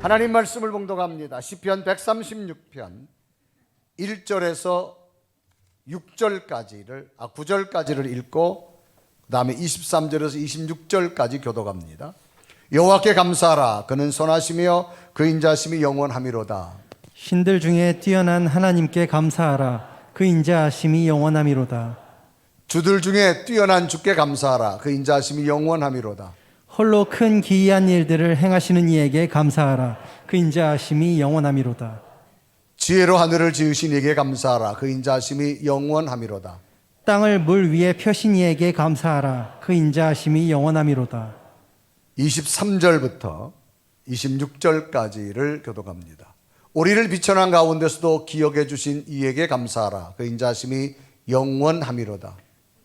하나님 말씀을 봉독합니다. 시편 136편 1절에서 9절까지를 읽고 그 다음에 23절에서 26절까지 교독합니다. 여호와께 감사하라. 그는 선하시며 그 인자하심이 영원하미로다. 신들 중에 뛰어난 하나님께 감사하라. 그 인자하심이 영원하미로다. 주들 중에 뛰어난 주께 감사하라. 그 인자하심이 영원하미로다. 홀로 큰 기이한 일들을 행하시는 이에게 감사하라. 그 인자하심이 영원하미로다. 지혜로 하늘을 지으신 이에게 감사하라. 그 인자하심이 영원하미로다. 땅을 물 위에 펴신 이에게 감사하라. 그 인자하심이 영원하미로다. 23절부터 26절까지를 교독합니다. 우리를 비천한 가운데서도 기억해 주신 이에게 감사하라. 그 인자하심이 영원하미로다.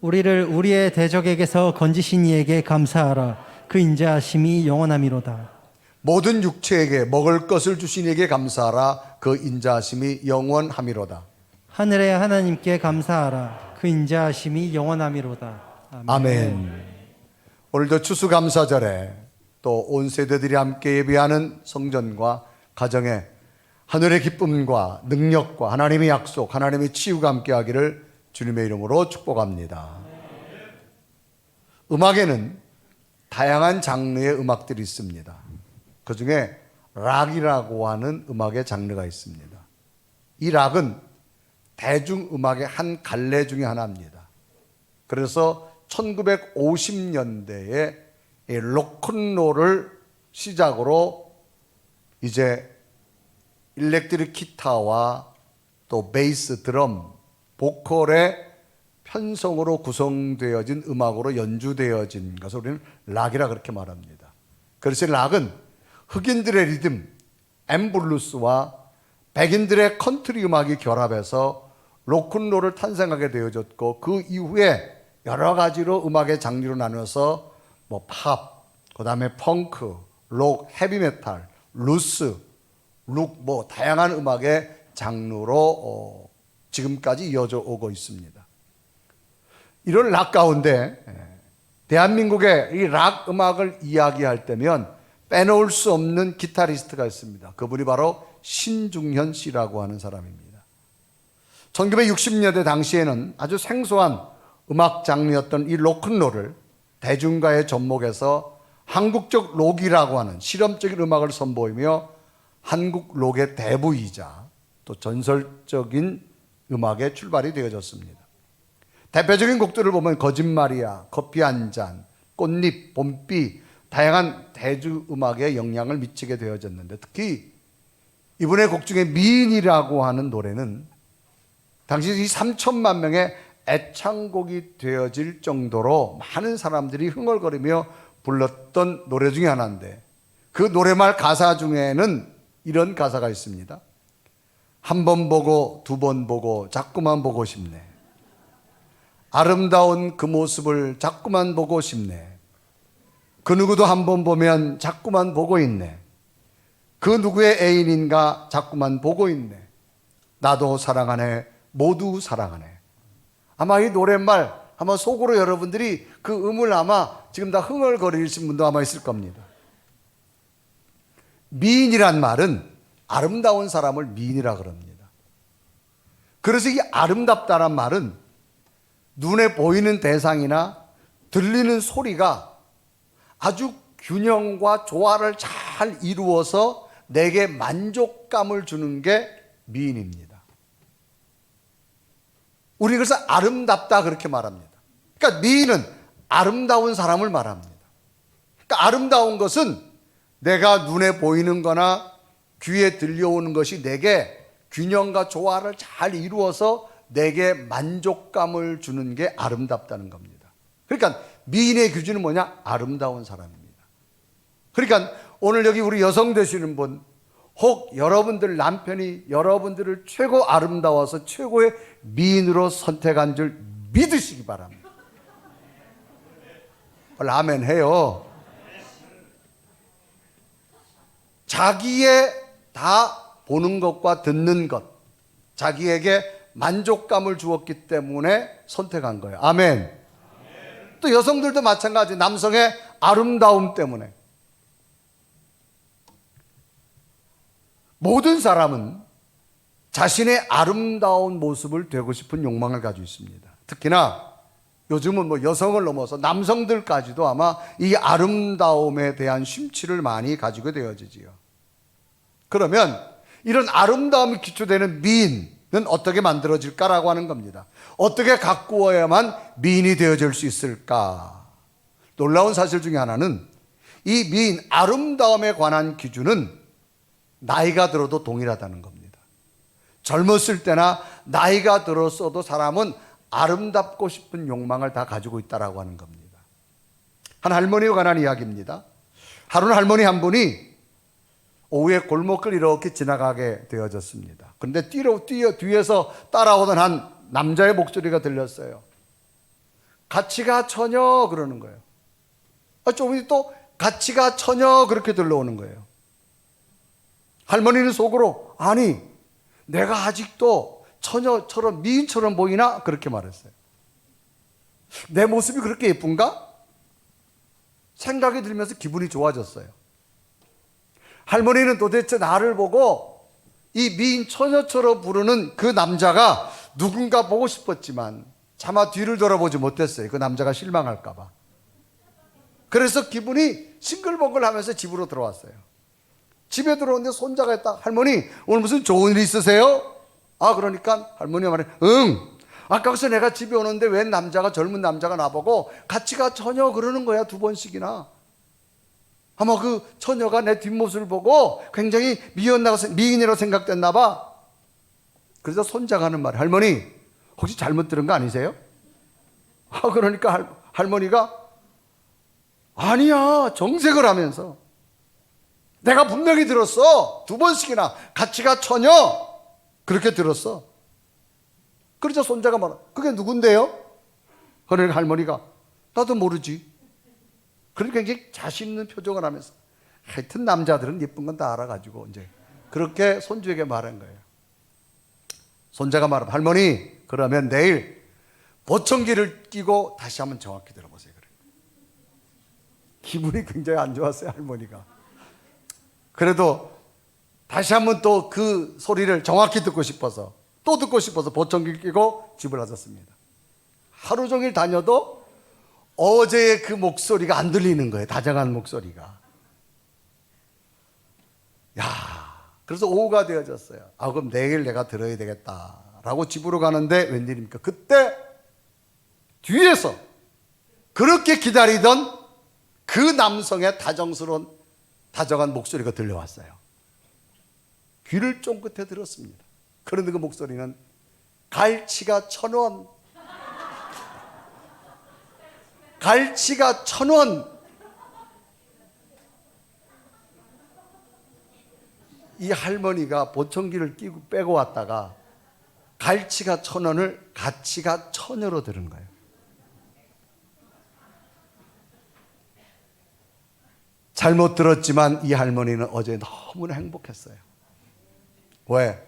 우리를 우리의 대적에게서 건지신 이에게 감사하라. 그 인자하심이 영원하미로다. 모든 육체에게 먹을 것을 주신 이에게 감사하라. 그 인자하심이 영원하미로다. 하늘의 하나님께 감사하라. 그 인자하심이 영원하미로다. 아멘. 오늘도 추수감사절에 또 온 세대들이 함께 예배하는 성전과 가정에 하늘의 기쁨과 능력과 하나님의 약속, 하나님의 치유가 함께하기를 주님의 이름으로 축복합니다. 음악에는 다양한 장르의 음악들이 있습니다. 그 중에 락이라고 하는 음악의 장르가 있습니다. 이 락은 대중음악의 한 갈래 중에 하나입니다. 그래서 1950년대에 로큰롤을 시작으로 이제 일렉트릭 기타와 또 베이스, 드럼, 보컬의 편성으로 구성되어진 음악으로 연주되어진 것을 우리는 락이라 그렇게 말합니다. 그래서 락은 흑인들의 리듬, 엠블루스와 백인들의 컨트리 음악이 결합해서 로큰롤을 탄생하게 되어졌고, 그 이후에 여러 가지로 음악의 장르로 나눠서 뭐 팝, 그 다음에 펑크, 록, 헤비메탈, 루스, 룩, 뭐 다양한 음악의 장르로 지금까지 이어져 오고 있습니다. 이런 락 가운데 대한민국의 이 락 음악을 이야기할 때면 빼놓을 수 없는 기타리스트가 있습니다. 그분이 바로 신중현 씨라고 하는 사람입니다. 1960년대 당시에는 아주 생소한 음악 장르였던 이 로큰롤을 대중가의 접목해서 한국적 록이라고 하는 실험적인 음악을 선보이며 한국 록의 대부이자 또 전설적인 음악의 출발이 되어졌습니다. 대표적인 곡들을 보면 거짓말이야, 커피 한 잔, 꽃잎, 봄비, 다양한 대중음악에 영향을 미치게 되어졌는데, 특히 이분의 곡 중에 미인이라고 하는 노래는 당시 이 3천만 명의 애창곡이 되어질 정도로 많은 사람들이 흥얼거리며 불렀던 노래 중에 하나인데, 그 노래말 가사 중에는 이런 가사가 있습니다. 한 번 보고 두 번 보고 자꾸만 보고 싶네. 아름다운 그 모습을 자꾸만 보고 싶네. 그 누구도 한 번 보면 자꾸만 보고 있네. 그 누구의 애인인가 자꾸만 보고 있네. 나도 사랑하네. 모두 사랑하네. 아마 이 노랫말 아마 속으로 여러분들이 그 음을 아마 지금 다 흥얼거리신 분도 아마 있을 겁니다. 미인이란 말은 아름다운 사람을 미인이라 그럽니다. 그래서 이 아름답다란 말은 눈에 보이는 대상이나 들리는 소리가 아주 균형과 조화를 잘 이루어서 내게 만족감을 주는 게 미인입니다. 우리 그래서 아름답다 그렇게 말합니다. 그러니까 미인은 아름다운 사람을 말합니다. 그러니까 아름다운 것은 내가 눈에 보이는 거나 귀에 들려오는 것이 내게 균형과 조화를 잘 이루어서 내게 만족감을 주는 게 아름답다는 겁니다. 그러니까 미인의 기준은 뭐냐? 아름다운 사람입니다. 그러니까 오늘 여기 우리 여성 되시는 분, 혹 여러분들 남편이 여러분들을 최고 아름다워서 최고의 미인으로 선택한 줄 믿으시기 바랍니다. 아멘 해요. 자기의 다 보는 것과 듣는 것, 자기에게 만족감을 주었기 때문에 선택한 거예요. 아멘. 또 여성들도 마찬가지, 남성의 아름다움 때문에. 모든 사람은 자신의 아름다운 모습을 되고 싶은 욕망을 가지고 있습니다. 특히나 요즘은 뭐 여성을 넘어서 남성들까지도 아마 이 아름다움에 대한 심취를 많이 가지고 되어지지요. 그러면 이런 아름다움이 기초되는 미인은 어떻게 만들어질까라고 하는 겁니다. 어떻게 가꾸어야만 미인이 되어질 수 있을까? 놀라운 사실 중에 하나는 이 미인, 아름다움에 관한 기준은 나이가 들어도 동일하다는 겁니다. 젊었을 때나 나이가 들었어도 사람은 아름답고 싶은 욕망을 다 가지고 있다라고 하는 겁니다. 한 할머니에 관한 이야기입니다. 하루는 할머니 한 분이 오후에 골목을 이렇게 지나가게 되어졌습니다. 그런데 뒤에서 따라오던 한 남자의 목소리가 들렸어요. 같이 가 처녀 그러는 거예요. 조금 또 같이 가 처녀 그렇게 들려오는 거예요. 할머니는 속으로 아니 내가 아직도 처녀처럼 미인처럼 보이나? 그렇게 말했어요. 내 모습이 그렇게 예쁜가? 생각이 들면서 기분이 좋아졌어요. 할머니는 도대체 나를 보고 이 미인 처녀처럼 부르는 그 남자가 누군가 보고 싶었지만 차마 뒤를 돌아보지 못했어요. 그 남자가 실망할까 봐. 그래서 기분이 싱글벙글하면서 집으로 들어왔어요. 집에 들어오는데 손자가 있다. 할머니 오늘 무슨 좋은 일 있으세요? 그러니까 할머니가 말해 응. 아까서 내가 집에 오는데 웬 남자가 젊은 남자가 나보고 같이 가 처녀 그러는 거야 2번씩이나. 아마 그 처녀가 내 뒷모습을 보고 굉장히 미인이라고 생각됐나 봐. 그래서 손자가 하는 말 할머니 혹시 잘못 들은 거 아니세요? 그러니까 할머니가 아니야 정색을 하면서 내가 분명히 들었어 2번씩이나 같이 가 처녀 그렇게 들었어. 그러자 손자가 말하 그게 누군데요? 그러니까 할머니가 나도 모르지. 그러니까 굉장히 자신 있는 표정을 하면서 하여튼 남자들은 예쁜 건 다 알아가지고 이제 그렇게 손주에게 말한 거예요. 손자가 말하면 할머니 그러면 내일 보청기를 끼고 다시 한번 정확히 들어보세요. 그래. 기분이 굉장히 안 좋았어요 할머니가. 그래도 다시 한번 또 그 소리를 정확히 듣고 싶어서 보청기를 끼고 집을 나섰습니다. 하루 종일 다녀도 어제의 그 목소리가 안 들리는 거예요. 다정한 목소리가. 그래서 오후가 되어졌어요. 그럼 내일 내가 들어야 되겠다라고 집으로 가는데 웬일입니까? 그때 뒤에서 그렇게 기다리던 그 남성의 다정한 목소리가 들려왔어요. 귀를 쫑긋해 들었습니다. 그런데 그 목소리는 갈치가 1,000원. 갈치가 1,000원. 이 할머니가 보청기를 빼고 왔다가 갈치가 1,000원을 가치가 처녀로 들은 거예요. 잘못 들었지만 이 할머니는 어제 너무나 행복했어요. 왜?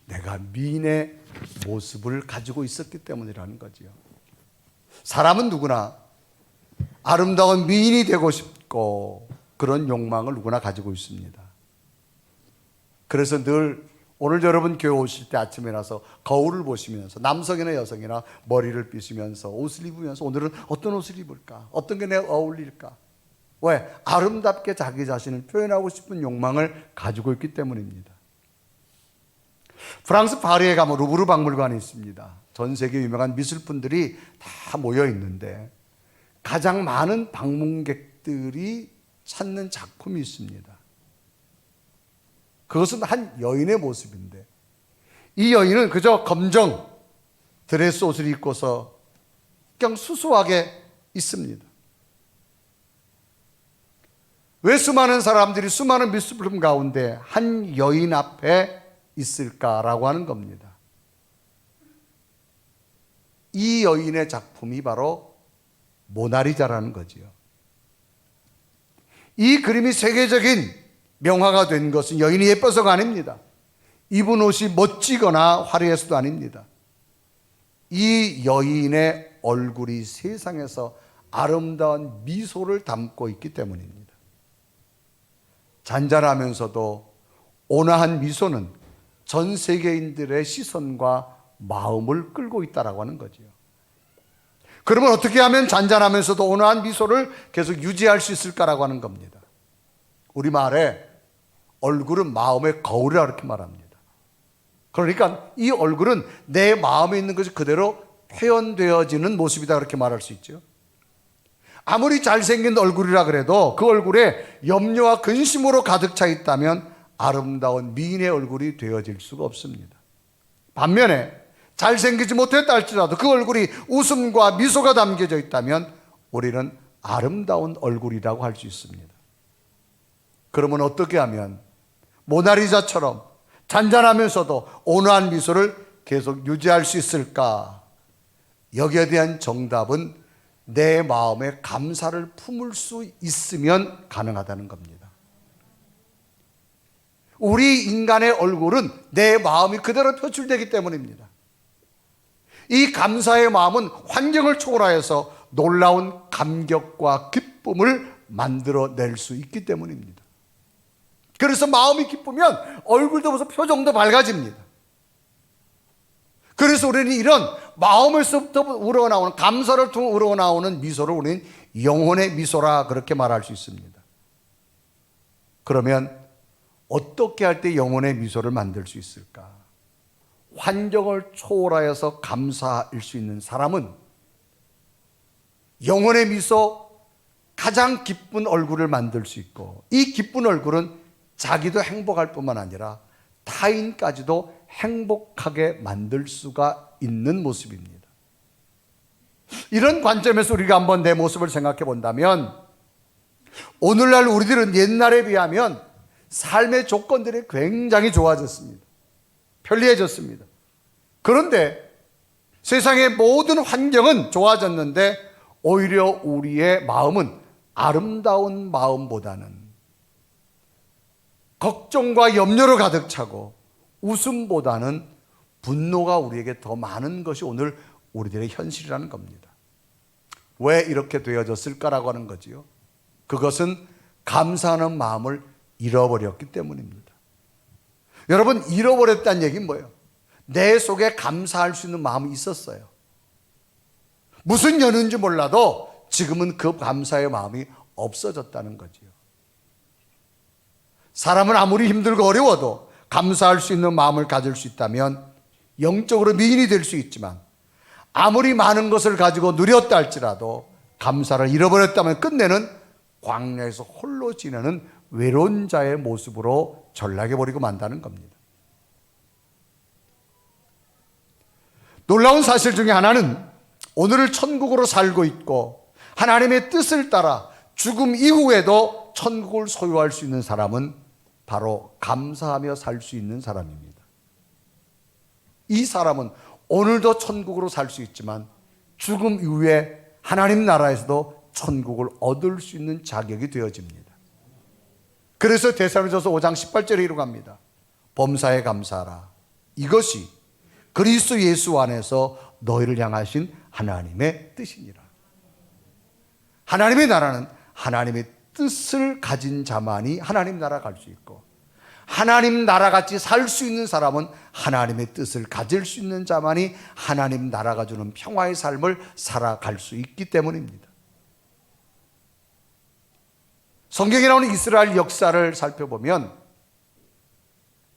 내가 미인의 모습을 가지고 있었기 때문이라는 거지요. 사람은 누구나 아름다운 미인이 되고 싶고 그런 욕망을 누구나 가지고 있습니다. 그래서 늘 오늘 여러분 교회 오실 때 아침에 나서 거울을 보시면서 남성이나 여성이나 머리를 빗으면서 옷을 입으면서 오늘은 어떤 옷을 입을까? 어떤 게 내가 어울릴까? 왜? 아름답게 자기 자신을 표현하고 싶은 욕망을 가지고 있기 때문입니다. 프랑스 파리에 가면 루브르 박물관이 있습니다. 전 세계 유명한 미술품들이 다 모여 있는데 가장 많은 방문객들이 찾는 작품이 있습니다. 그것은 한 여인의 모습인데 이 여인은 그저 검정 드레스 옷을 입고서 그냥 수수하게 있습니다. 왜 수많은 사람들이 수많은 미술품 가운데 한 여인 앞에 있을까라고 하는 겁니다. 이 여인의 작품이 바로 모나리자라는 거지요. 이 그림이 세계적인 명화가 된 것은 여인이 예뻐서가 아닙니다. 입은 옷이 멋지거나 화려해서도 아닙니다. 이 여인의 얼굴이 세상에서 아름다운 미소를 담고 있기 때문입니다. 잔잔하면서도 온화한 미소는 전 세계인들의 시선과 마음을 끌고 있다라고 하는 거죠. 그러면 어떻게 하면 잔잔하면서도 온화한 미소를 계속 유지할 수 있을까라고 하는 겁니다. 우리말에 얼굴은 마음의 거울이라 이렇게 말합니다. 그러니까 이 얼굴은 내 마음에 있는 것이 그대로 표현되어지는 모습이다 그렇게 말할 수 있죠. 아무리 잘생긴 얼굴이라 그래도 그 얼굴에 염려와 근심으로 가득 차 있다면 아름다운 미인의 얼굴이 되어질 수가 없습니다. 반면에 잘생기지 못했다 할지라도 그 얼굴이 웃음과 미소가 담겨져 있다면 우리는 아름다운 얼굴이라고 할 수 있습니다. 그러면 어떻게 하면 모나리자처럼 잔잔하면서도 온화한 미소를 계속 유지할 수 있을까? 여기에 대한 정답은 내 마음에 감사를 품을 수 있으면 가능하다는 겁니다. 우리 인간의 얼굴은 내 마음이 그대로 표출되기 때문입니다. 이 감사의 마음은 환경을 초월하여서 놀라운 감격과 기쁨을 만들어낼 수 있기 때문입니다. 그래서 마음이 기쁘면 얼굴도 벌써 표정도 밝아집니다. 그래서 우리는 이런 마음에서부터 우러나오는 감사를 통해 우러나오는 미소를 우리는 영혼의 미소라 그렇게 말할 수 있습니다. 그러면 어떻게 할 때 영혼의 미소를 만들 수 있을까? 환경을 초월하여서 감사할 수 있는 사람은 영혼의 미소, 가장 기쁜 얼굴을 만들 수 있고, 이 기쁜 얼굴은 자기도 행복할 뿐만 아니라 타인까지도 행복하게 만들 수가 있는 모습입니다. 이런 관점에서 우리가 한번 내 모습을 생각해 본다면 오늘날 우리들은 옛날에 비하면 삶의 조건들이 굉장히 좋아졌습니다. 편리해졌습니다. 그런데 세상의 모든 환경은 좋아졌는데 오히려 우리의 마음은 아름다운 마음보다는 걱정과 염려로 가득 차고 웃음보다는 분노가 우리에게 더 많은 것이 오늘 우리들의 현실이라는 겁니다. 왜 이렇게 되어졌을까라고 하는 거지요. 그것은 감사하는 마음을 잃어버렸기 때문입니다. 여러분, 잃어버렸다는 얘기는 뭐예요? 내 속에 감사할 수 있는 마음이 있었어요. 무슨 연유인지 몰라도 지금은 그 감사의 마음이 없어졌다는 거지요. 사람은 아무리 힘들고 어려워도 감사할 수 있는 마음을 가질 수 있다면 영적으로 미인이 될 수 있지만 아무리 많은 것을 가지고 누렸다 할지라도 감사를 잃어버렸다면 끝내는 광야에서 홀로 지내는 외로운 자의 모습으로 전락해버리고 만다는 겁니다. 놀라운 사실 중에 하나는 오늘을 천국으로 살고 있고 하나님의 뜻을 따라 죽음 이후에도 천국을 소유할 수 있는 사람은 바로 감사하며 살 수 있는 사람입니다. 이 사람은 오늘도 천국으로 살 수 있지만 죽음 이후에 하나님 나라에서도 천국을 얻을 수 있는 자격이 되어집니다. 그래서 데살로니가서 5장 18절에 이렇게 합니다. 범사에 감사하라. 이것이 그리스도 예수 안에서 너희를 향하신 하나님의 뜻이니라. 하나님의 나라는 하나님의 뜻을 가진 자만이 하나님 나라 갈 수 있고 하나님 나라같이 살 수 있는 사람은 하나님의 뜻을 가질 수 있는 자만이 하나님 나라가 주는 평화의 삶을 살아갈 수 있기 때문입니다. 성경에 나오는 이스라엘 역사를 살펴보면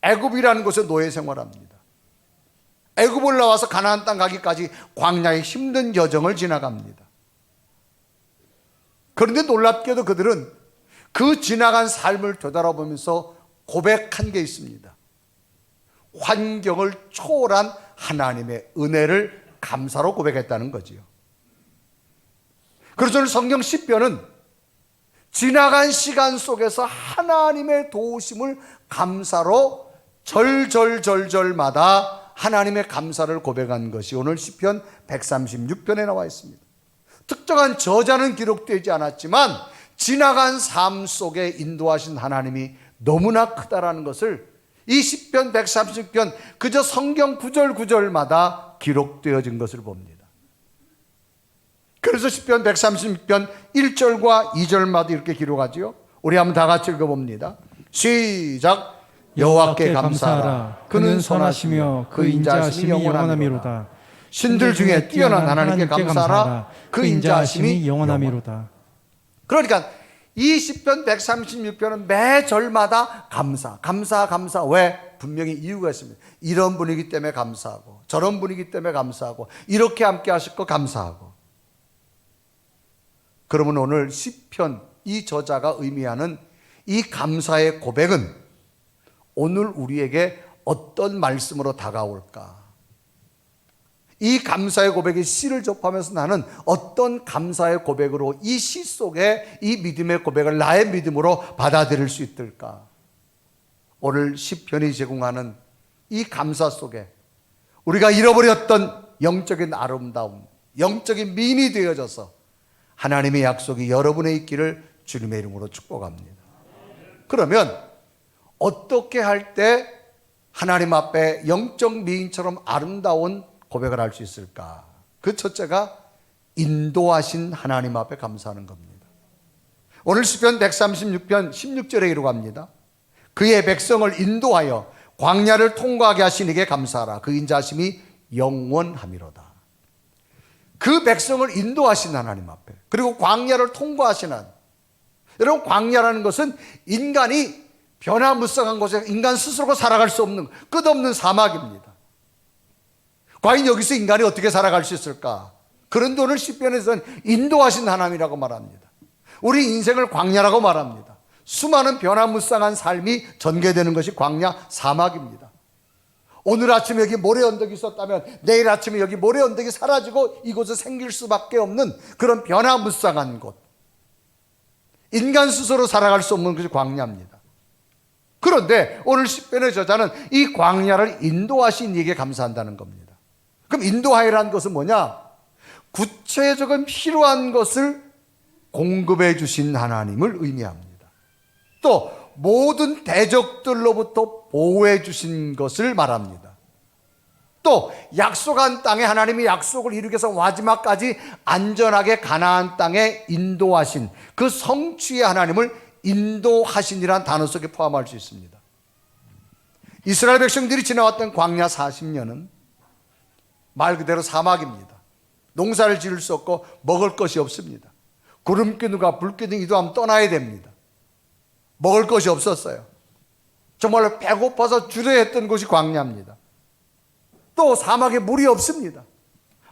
애굽이라는 곳에 노예 생활합니다. 애굽을 나와서 가나안 땅 가기까지 광야의 힘든 여정을 지나갑니다. 그런데 놀랍게도 그들은 그 지나간 삶을 되돌아보면서 고백한 게 있습니다. 환경을 초월한 하나님의 은혜를 감사로 고백했다는 거지요. 그래서 성경 시편은 지나간 시간 속에서 하나님의 도우심을 감사로 절절절절마다 하나님의 감사를 고백한 것이 오늘 시편 136편에 나와 있습니다. 특정한 저자는 기록되지 않았지만 지나간 삶 속에 인도하신 하나님이 너무나 크다라는 것을 이 시편 136편 그저 성경 구절 구절마다 기록되어진 것을 봅니다. 그래서 시편 136편 1절과 2절마다 이렇게 기록하지요. 우리 한번 다 같이 읽어봅니다. 시작. 여호와께 감사하라. 그는 선하시며 그 인자하심이 영원하미로다. 신들 중에 뛰어난 하나님께 감사하라. 그 인자하심이 영원하미로다. 그러니까 이 시편 136편은 매 절마다 감사. 왜? 분명히 이유가 있습니다. 이런 분이기 때문에 감사하고, 저런 분이기 때문에 감사하고, 이렇게 함께 하실 거 감사하고. 그러면 오늘 시편 이 저자가 의미하는 이 감사의 고백은 오늘 우리에게 어떤 말씀으로 다가올까? 이 감사의 고백의 시를 접하면서 나는 어떤 감사의 고백으로 이 시 속에 이 믿음의 고백을 나의 믿음으로 받아들일 수 있을까? 오늘 시편이 제공하는 이 감사 속에 우리가 잃어버렸던 영적인 아름다움, 영적인 미인이 되어져서 하나님의 약속이 여러분의 있기를 주님의 이름으로 축복합니다. 그러면 어떻게 할 때 하나님 앞에 영적 미인처럼 아름다운 고백을 할 수 있을까? 그 첫째가 인도하신 하나님 앞에 감사하는 겁니다. 오늘 시편 136편 16절에 이루고 합니다. 그의 백성을 인도하여 광야를 통과하게 하신 이에게 감사하라. 그 인자하심이 영원하미로다. 그 백성을 인도하신 하나님 앞에, 그리고 광야를 통과하신 하나님. 여러분, 광야라는 것은 인간이 변화무쌍한 곳에 인간 스스로가 살아갈 수 없는 끝없는 사막입니다. 과연 여기서 인간이 어떻게 살아갈 수 있을까? 그런데 오늘 시편에서는 인도하신 하나님이라고 말합니다. 우리 인생을 광야라고 말합니다. 수많은 변화무쌍한 삶이 전개되는 것이 광야 사막입니다. 오늘 아침에 여기 모래 언덕이 있었다면 내일 아침에 여기 모래 언덕이 사라지고 이곳에 생길 수밖에 없는 그런 변화무쌍한 곳. 인간 스스로 살아갈 수 없는 것이 광야입니다. 그런데 오늘 시편의 저자는 이 광야를 인도하신 이에게 감사한다는 겁니다. 그럼 인도하여라는 것은 뭐냐? 구체적인 필요한 것을 공급해 주신 하나님을 의미합니다. 또 모든 대적들로부터 보호해 주신 것을 말합니다. 또 약속한 땅에 하나님이 약속을 이루기 위해서 마지막까지 안전하게 가나안 땅에 인도하신 그 성취의 하나님을 인도하신이라는 단어 속에 포함할 수 있습니다. 이스라엘 백성들이 지나왔던 광야 40년은 말 그대로 사막입니다. 농사를 지을 수 없고 먹을 것이 없습니다. 구름기둥과 불기둥 이동하면 떠나야 됩니다. 먹을 것이 없었어요. 정말로 배고파서 주저했던 했던 곳이 광야입니다. 또 사막에 물이 없습니다.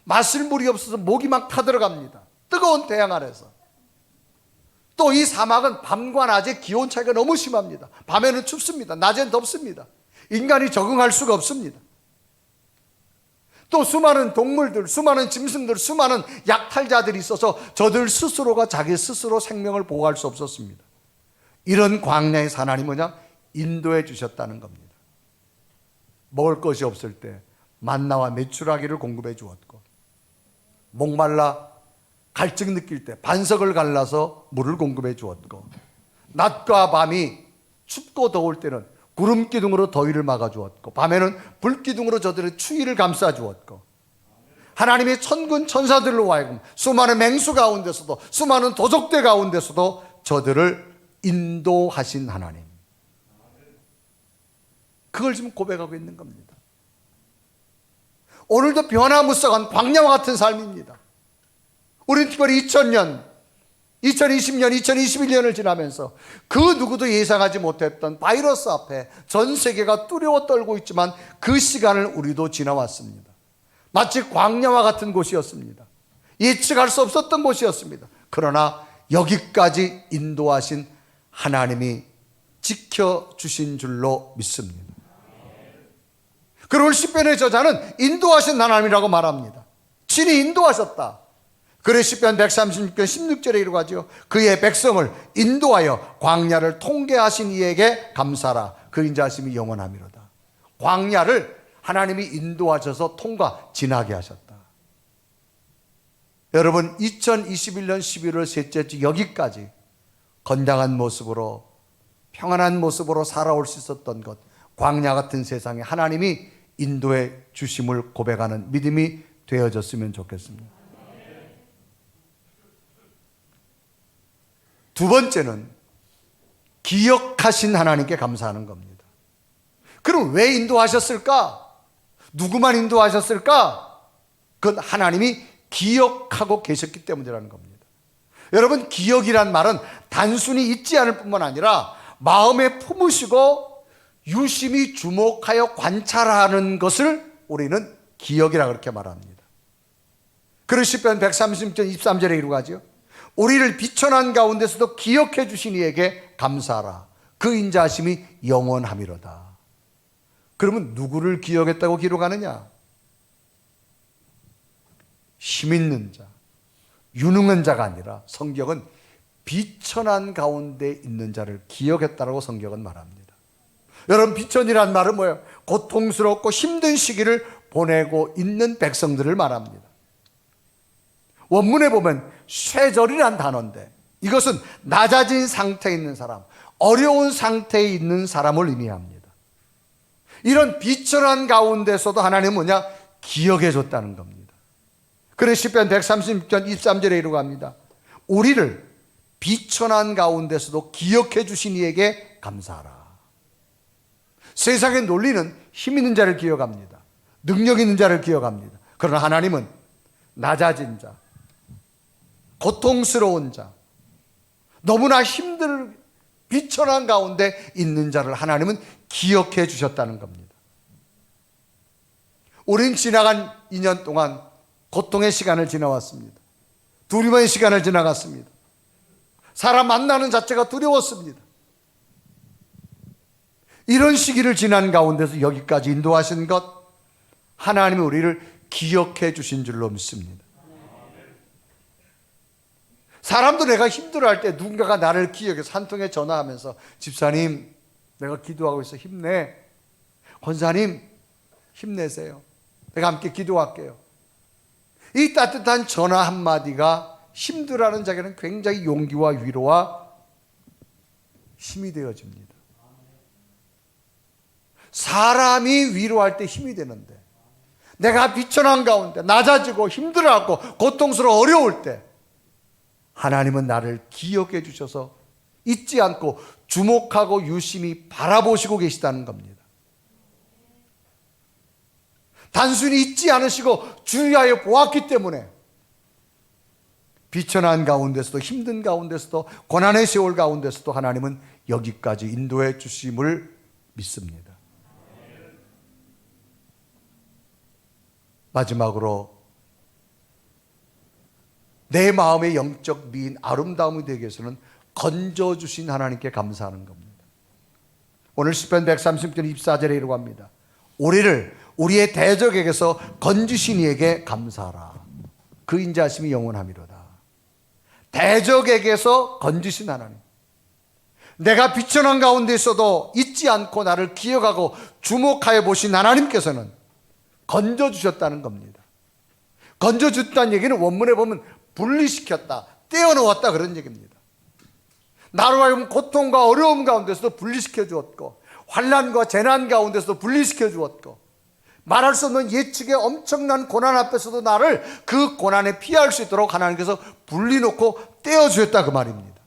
마실 물이 없어서 목이 막 타들어갑니다. 뜨거운 태양 아래서. 또 이 사막은 밤과 낮의 기온 차이가 너무 심합니다. 밤에는 춥습니다. 낮엔 덥습니다. 인간이 적응할 수가 없습니다. 또 수많은 동물들, 수많은 짐승들, 수많은 약탈자들이 있어서 저들 스스로가 자기 스스로 생명을 보호할 수 없었습니다. 이런 광야에서 하나님 뭐냐? 인도해 주셨다는 겁니다. 먹을 것이 없을 때 만나와 메추라기를 공급해 주었고, 목말라 갈증 느낄 때 반석을 갈라서 물을 공급해 주었고, 낮과 밤이 춥고 더울 때는 구름기둥으로 더위를 막아 주었고, 밤에는 불기둥으로 저들의 추위를 감싸 주었고, 하나님의 천군 천사들로 하여금 수많은 맹수 가운데서도 수많은 도적들 가운데서도 저들을 인도하신 하나님, 그걸 지금 고백하고 있는 겁니다. 오늘도 변화무쌍한 광야와 같은 삶입니다. 우리는 특별히 2000년, 2020년, 2021년을 지나면서 그 누구도 예상하지 못했던 바이러스 앞에 전 세계가 두려워 떨고 있지만 그 시간을 우리도 지나왔습니다. 마치 광야와 같은 곳이었습니다. 예측할 수 없었던 곳이었습니다. 그러나 여기까지 인도하신 하나님이 지켜주신 줄로 믿습니다. 그리고 시편의 저자는 인도하신 하나님이라고 말합니다. 친히 인도하셨다. 그래 시편 136편 16절에 이르고 하죠. 그의 백성을 인도하여 광야를 통계하신 이에게 감사라. 그 인자하심이 영원하미로다. 광야를 하나님이 인도하셔서 지나게 하셨다. 여러분, 2021년 11월 셋째 주 여기까지 건강한 모습으로 평안한 모습으로 살아올 수 있었던 것, 광야 같은 세상에 하나님이 인도해 주심을 고백하는 믿음이 되어졌으면 좋겠습니다. 두 번째는 기억하신 하나님께 감사하는 겁니다. 그럼 왜 인도하셨을까? 누구만 인도하셨을까? 그건 하나님이 기억하고 계셨기 때문이라는 겁니다. 여러분, 기억이란 말은 단순히 잊지 않을 뿐만 아니라 마음에 품으시고 유심히 주목하여 관찰하는 것을 우리는 기억이라고 그렇게 말합니다. 그래서 시편 130편 23절에 이루어가죠. 우리를 비천한 가운데서도 기억해 주신 이에게 감사하라. 그 인자하심이 영원함이로다. 그러면 누구를 기억했다고 기록하느냐? 힘 있는 자, 유능한 자가 아니라 성경은 비천한 가운데 있는 자를 기억했다라고 성경은 말합니다. 여러분, 비천이란 말은 뭐예요? 고통스럽고 힘든 시기를 보내고 있는 백성들을 말합니다. 원문에 보면 쇠절이란 단어인데 이것은 낮아진 상태에 있는 사람, 어려운 상태에 있는 사람을 의미합니다. 이런 비천한 가운데서도 하나님은 뭐냐? 기억해 줬다는 겁니다. 그래서 시편 136편 23절에 이르고 합니다. 우리를 비천한 가운데서도 기억해 주신 이에게 감사하라. 세상의 논리는 힘 있는 자를 기억합니다. 능력 있는 자를 기억합니다. 그러나 하나님은 낮아진 자, 고통스러운 자, 너무나 힘들 비천한 가운데 있는 자를 하나님은 기억해 주셨다는 겁니다. 우린 지나간 2년 동안 고통의 시간을 지나왔습니다. 두려움의 시간을 지나갔습니다. 사람 만나는 자체가 두려웠습니다. 이런 시기를 지난 가운데서 여기까지 인도하신 것, 하나님이 우리를 기억해 주신 줄로 믿습니다. 사람도 내가 힘들어할 때 누군가가 나를 기억해서 한 통에 전화하면서 집사님, 내가 기도하고 있어, 힘내. 권사님, 힘내세요. 내가 함께 기도할게요. 이 따뜻한 전화 한마디가 힘들어하는 자에게는 굉장히 용기와 위로와 힘이 되어집니다. 사람이 위로할 때 힘이 되는데 내가 비천한 가운데 낮아지고 힘들어하고 고통스러워 어려울 때 하나님은 나를 기억해 주셔서 잊지 않고 주목하고 유심히 바라보시고 계시다는 겁니다. 단순히 잊지 않으시고 주의하여 보았기 때문에 비천한 가운데서도 힘든 가운데서도 고난의 세월 가운데서도 하나님은 여기까지 인도해 주심을 믿습니다. 마지막으로 내 마음의 영적 미인 아름다움이 되기 위해서는 건져주신 하나님께 감사하는 겁니다. 오늘 시편 130편 24절에 이라고 합니다. 우리를 우리의 대적에게서 건지신 이에게 감사하라. 그 인자하심이 영원함이로다. 대적에게서 건지신 하나님, 내가 비천한 가운데 있어도 잊지 않고 나를 기억하고 주목하여 보신 하나님께서는 건져주셨다는 겁니다. 건져줬다는 얘기는 원문에 보면 분리시켰다, 떼어놓았다 그런 얘기입니다. 나로 하여금 고통과 어려움 가운데서도 분리시켜 주었고 환난과 재난 가운데서도 분리시켜 주었고 말할 수 없는 예측의 엄청난 고난 앞에서도 나를 그 고난에 피할 수 있도록 하나님께서 분리놓고 떼어주셨다 그 말입니다.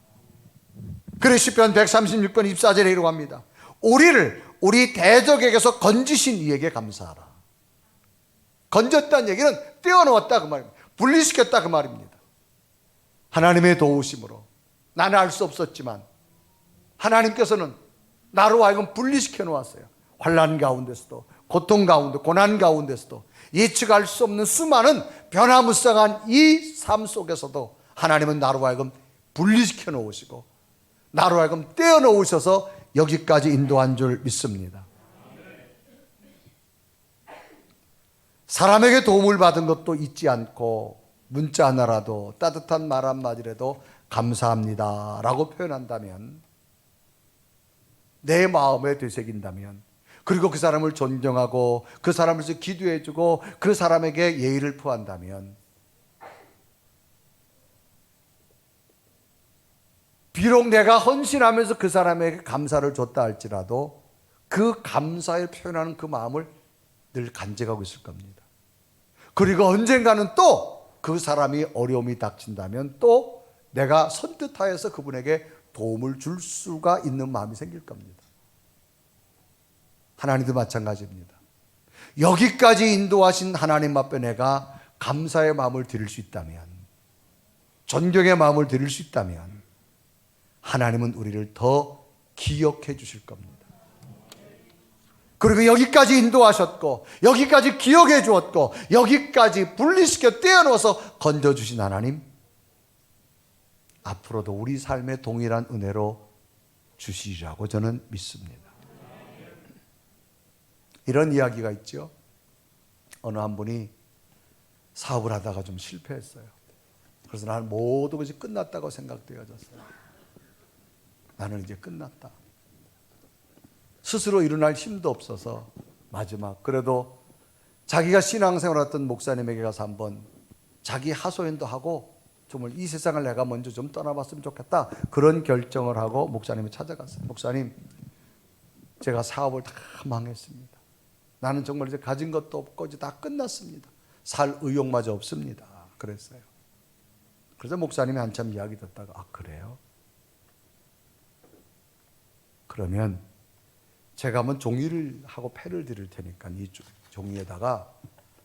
그래서 시편 136편 24절에 이라고 합니다. 우리를 우리 대적에게서 건지신 이에게 감사하라. 건졌다는 얘기는 떼어놓았다 그 말입니다. 분리시켰다 그 말입니다. 하나님의 도우심으로 나는 알 수 없었지만 하나님께서는 나로 하여금 분리시켜 놓았어요. 환난 가운데서도 고통 가운데 고난 가운데서도 예측할 수 없는 수많은 변화무쌍한 이 삶 속에서도 하나님은 나로 하여금 분리시켜 놓으시고 나로 하여금 떼어 놓으셔서 여기까지 인도한 줄 믿습니다. 사람에게 도움을 받은 것도 잊지 않고 문자 하나라도 따뜻한 말 한마디라도 감사합니다 라고 표현한다면, 내 마음에 되새긴다면, 그리고 그 사람을 존경하고 그 사람을 위해서 기도해주고 그 사람에게 예의를 표한다면, 비록 내가 헌신하면서 그 사람에게 감사를 줬다 할지라도 그 감사에 표현하는 그 마음을 늘 간직하고 있을 겁니다. 그리고 언젠가는 또 그 사람이 어려움이 닥친다면 또 내가 선뜻하여서 그분에게 도움을 줄 수가 있는 마음이 생길 겁니다. 하나님도 마찬가지입니다. 여기까지 인도하신 하나님 앞에 내가 감사의 마음을 드릴 수 있다면, 존경의 마음을 드릴 수 있다면 하나님은 우리를 더 기억해 주실 겁니다. 그리고 여기까지 인도하셨고, 여기까지 기억해 주었고, 여기까지 분리시켜 떼어넣어서 건져주신 하나님, 앞으로도 우리 삶에 동일한 은혜로 주시리라고 저는 믿습니다. 이런 이야기가 있죠. 어느 한 분이 사업을 하다가 좀 실패했어요. 그래서 나는 모든 것이 끝났다고 생각되어졌어요. 나는 이제 끝났다. 스스로 일어날 힘도 없어서 마지막 그래도 자기가 신앙생활 했던 목사님에게 가서 한번 자기 하소연도 하고 정말 이 세상을 내가 먼저 좀 떠나봤으면 좋겠다, 그런 결정을 하고 목사님을 찾아갔어요. 목사님, 제가 사업을 다 망했습니다. 나는 정말 이제 가진 것도 없고 이제 다 끝났습니다. 살 의욕마저 없습니다. 그랬어요. 그래서 목사님이 한참 이야기 듣다가, 아 그래요? 그러면 제가 한번 종이를 하고 펜을 드릴 테니까 이 종이에다가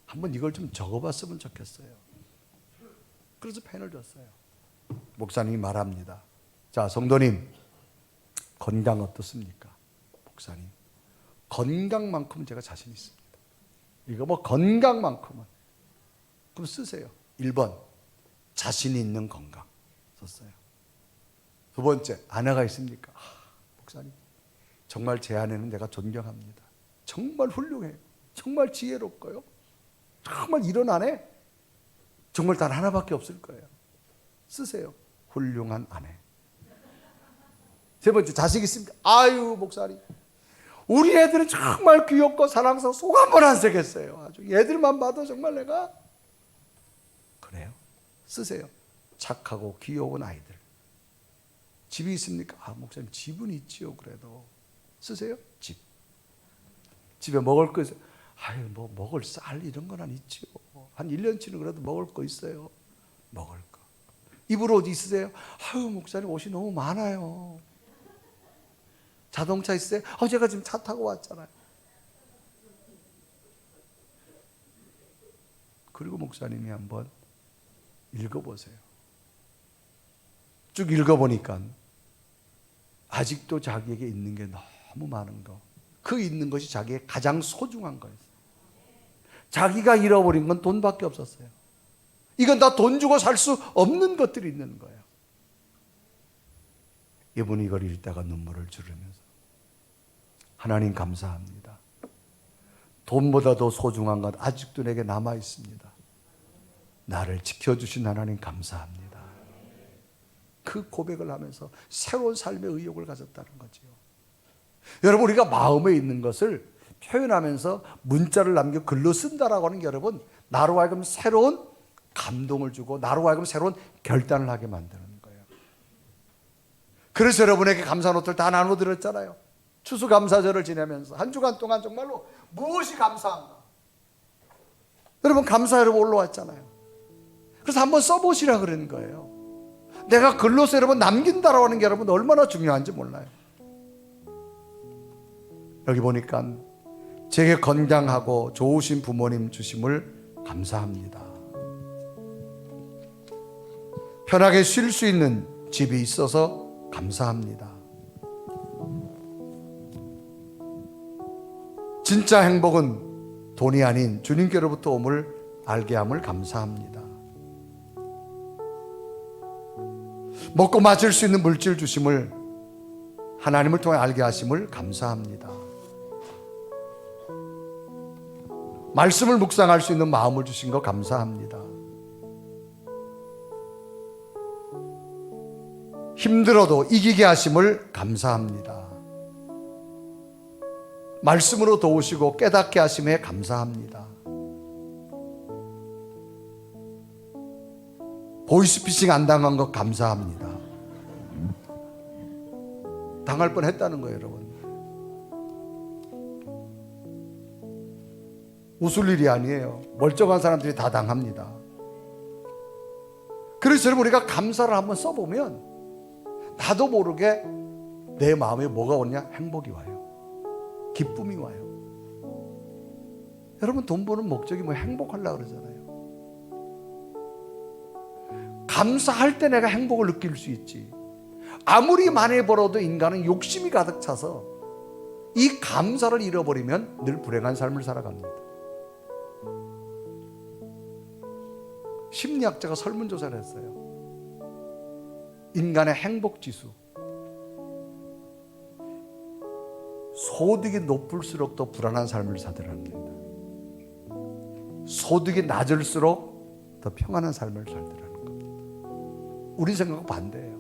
한번 이걸 좀 적어봤으면 좋겠어요. 그래서 펜을 줬어요. 목사님이 말합니다. 자, 성도님, 건강 어떻습니까? 목사님, 건강만큼은 제가 자신 있습니다. 이거 뭐 건강만큼은. 그럼 쓰세요. 1번, 자신 있는 건강 썼어요. 두 번째, 아내가 있습니까? 목사님, 정말 제 아내는 내가 존경합니다. 정말 훌륭해요. 정말 지혜롭고요. 정말 이런 아내 정말 단 하나밖에 없을 거예요. 쓰세요. 훌륭한 아내. 세 번째, 자식 있습니까? 아유, 목사님, 우리 애들은 정말 귀엽고 사랑스러워 속 한 번 안 새겠어요. 아주 애들만 봐도 정말 내가. 그래요? 쓰세요. 착하고 귀여운 아이들. 집이 있습니까? 아, 목사님, 집은 있지요. 그래도 쓰세요. 집. 집에 먹을 거 있어요. 아유, 뭐 먹을 쌀 이런 건 있지요. 한 1년치는 그래도 먹을 거 있어요. 먹을 거. 입을 옷 있으세요? 아유, 목사님, 옷이 너무 많아요. 자동차 있어요? 제가 지금 차 타고 왔잖아요. 그리고 목사님이 한번 읽어보세요. 쭉 읽어보니까 아직도 자기에게 있는 게 너무 많은 거. 그 있는 것이 자기의 가장 소중한 거였어요. 자기가 잃어버린 건 돈밖에 없었어요. 이건 다 돈 주고 살 수 없는 것들이 있는 거예요. 이분이 이걸 읽다가 눈물을 주르면서, 하나님 감사합니다. 돈보다 더 소중한 것 아직도 내게 남아 있습니다. 나를 지켜주신 하나님 감사합니다. 그 고백을 하면서 새로운 삶의 의욕을 가졌다는 거지요. 여러분, 우리가 마음에 있는 것을 표현하면서 문자를 남겨 글로 쓴다라고 하는 게, 여러분, 나로 하여금 새로운 감동을 주고 나로 하여금 새로운 결단을 하게 만드는 거예요. 그래서 여러분에게 감사 노트를 다 나눠드렸잖아요. 추수감사절을 지내면서 한 주간 동안 정말로 무엇이 감사한가, 여러분 감사 여러분 올라왔잖아요. 그래서 한번 써보시라 그러는 거예요. 내가 글로서 여러분 남긴다라고 하는 게 여러분 얼마나 중요한지 몰라요. 여기 보니까 제게 건강하고 좋으신 부모님 주심을 감사합니다. 편하게 쉴 수 있는 집이 있어서 감사합니다. 진짜 행복은 돈이 아닌 주님께로부터 옴을 알게 함을 감사합니다. 먹고 마실 수 있는 물질 주심을 하나님을 통해 알게 하심을 감사합니다. 말씀을 묵상할 수 있는 마음을 주신 거 감사합니다. 힘들어도 이기게 하심을 감사합니다. 말씀으로 도우시고 깨닫게 하심에 감사합니다. 보이스피싱 안 당한 것 감사합니다. 당할 뻔했다는 거예요, 여러분. 웃을 일이 아니에요. 멀쩡한 사람들이 다 당합니다. 그래서 여러분, 우리가 감사를 한번 써보면 나도 모르게 내 마음에 뭐가 오냐? 행복이 와요. 기쁨이 와요. 여러분, 돈 버는 목적이 뭐 행복하려고 그러잖아요. 감사할 때 내가 행복을 느낄 수 있지. 아무리 많이 벌어도 인간은 욕심이 가득 차서 이 감사를 잃어버리면 늘 불행한 삶을 살아갑니다. 심리학자가 설문조사를 했어요. 인간의 행복지수, 소득이 높을수록 더 불안한 삶을 살더랍니다. 소득이 낮을수록 더 평안한 삶을 살더라는 겁니다. 우리 생각과 반대예요.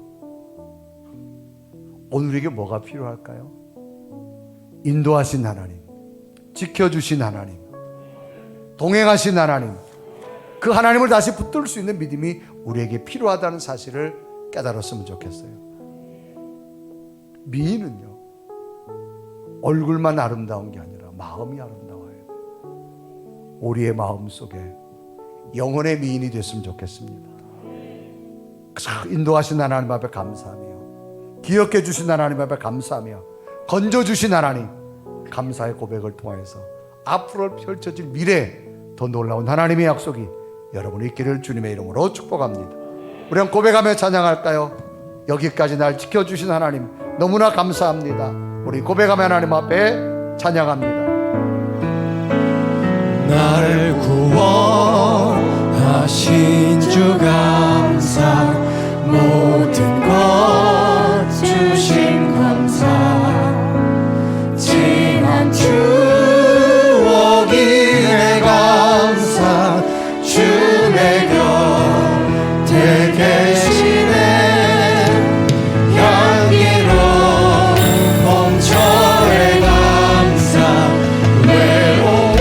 오늘 우리에게 뭐가 필요할까요? 인도하신 하나님, 지켜주신 하나님, 동행하신 하나님, 그 하나님을 다시 붙들 수 있는 믿음이 우리에게 필요하다는 사실을 깨달았으면 좋겠어요. 미인은요, 얼굴만 아름다운 게 아니라 마음이 아름다워요. 우리의 마음 속에 영혼의 미인이 됐으면 좋겠습니다. 인도하신 하나님 앞에 감사하며, 기억해 주신 하나님 앞에 감사하며, 건져주신 하나님, 감사의 고백을 통해서 앞으로 펼쳐질 미래 더 놀라운 하나님의 약속이 여러분이 있기를 주님의 이름으로 축복합니다. 우리 한번 고백하며 찬양할까요? 여기까지 날 지켜주신 하나님 너무나 감사합니다. 우리 고백하며 하나님 앞에 찬양합니다. 나를 구원하신 주 감사, 모든 것 주신 감사, 지난 추억이 내 감사, 주 내 곁에 계시네, 향기로운 봄철의 감사, 외로운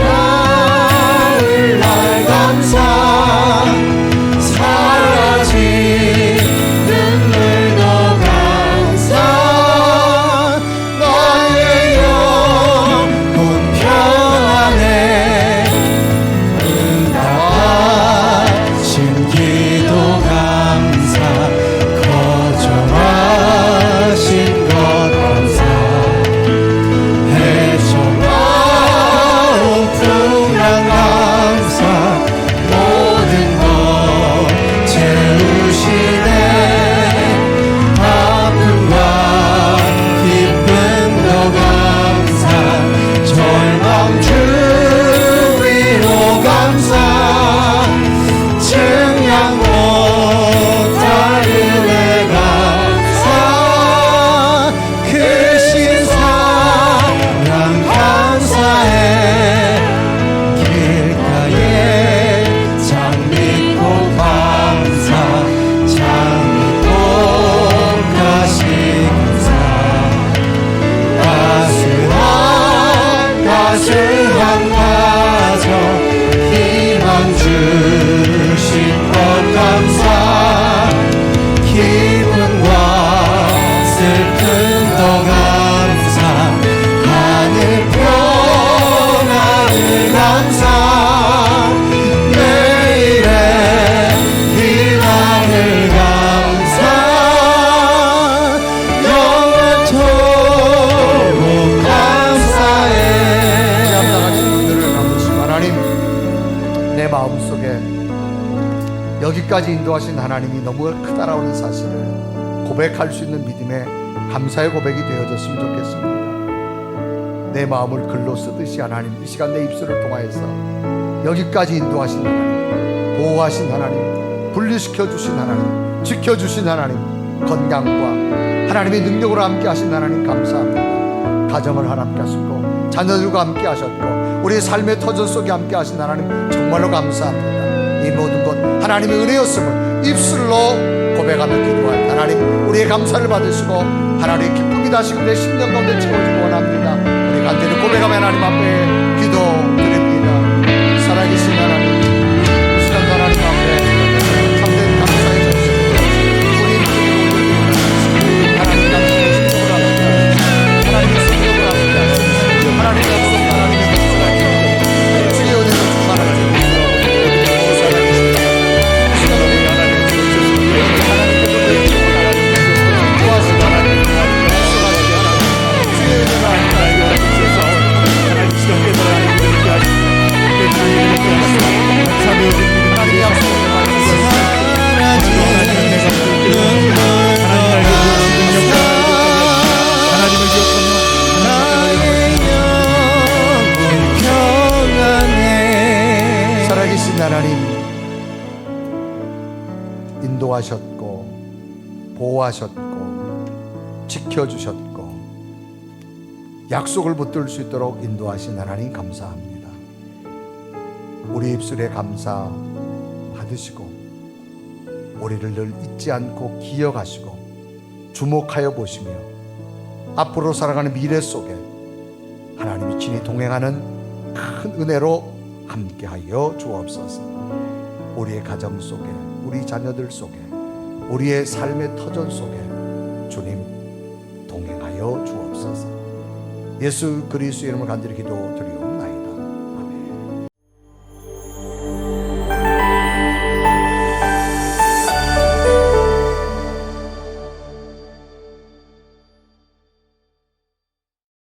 가을날 감사, 사라진 눈물도 감사, 나의 영혼 평안해, 응답하신 기도 감사, 거절하신 것 감사, 해줘나온 풍랑 감사, 모든 것 채우시네, 아픔과 기쁨도 감사, 절망 주위로 감사, 증량 못할 은혜 감사, 크신 사랑 감사해, 길가에 장미꽃 감사, 장미꽃 가시 감사, 따스한 가정 희망 주신 것 감사, 기쁨과 슬픔도 감사, 하늘 평안을 감사, 내일의 희망을 감사, 영원토록 감사해. 나같이 분들을 감으시고, 하나님, 내 마음속에 여기까지 인도하신 하나님이 너무 크다라는 사실을 고백할 수 있는 믿음의 감사의 고백이 되어졌으면 좋겠습니다. 내 마음을 글로 쓰듯이 하나님, 이 시간 내 입술을 통하여서 여기까지 인도하신 하나님, 보호하신 하나님, 분리시켜 주신 하나님, 지켜주신 하나님, 건강과 하나님의 능력으로 함께 하신 하나님 감사합니다. 가정을 하나님께 하셨고, 자녀들과 함께 하셨고, 우리의 삶의 터전 속에 함께 하신 하나님 정말로 감사합니다. 이 모든 것 하나님의 은혜였음을 입술로 고백하며 기도할 하나님, 우리의 감사를 받으시고 하나님의 기쁨이 다시금 내 심령 가운데 채워지기 원합니다. 우리 간절히 고백하며 하나님 앞에 기도드립니다. 살아계신 하나님, 이 시간 하나님 앞에 참된 감사의 정신으로 우리 하나님 감사의 신속을 합니다. 하나님의 신속을 합니다. 하나님의 약속, 하나님의 목소리, 주의 은혜를 충만하게 하나님 인도하신 하나님, 인도하셨고 보호하셨고 지켜주셨고 약속을 붙들 수 있도록 인도하신 하나님 감사합니다. 우리 입술에 감사 받으시고 우리를 늘 잊지 않고 기억하시고 주목하여 보시며 앞으로 살아가는 미래 속에 하나님이 친히 동행하는 큰 은혜로 함께하여 주옵소서. 우리의 가정 속에, 우리 자녀들 속에, 우리의 삶의 터전 속에 주님 동행하여 주옵소서. 예수 그리스도의 이름을 간절히 기도드리옵소서.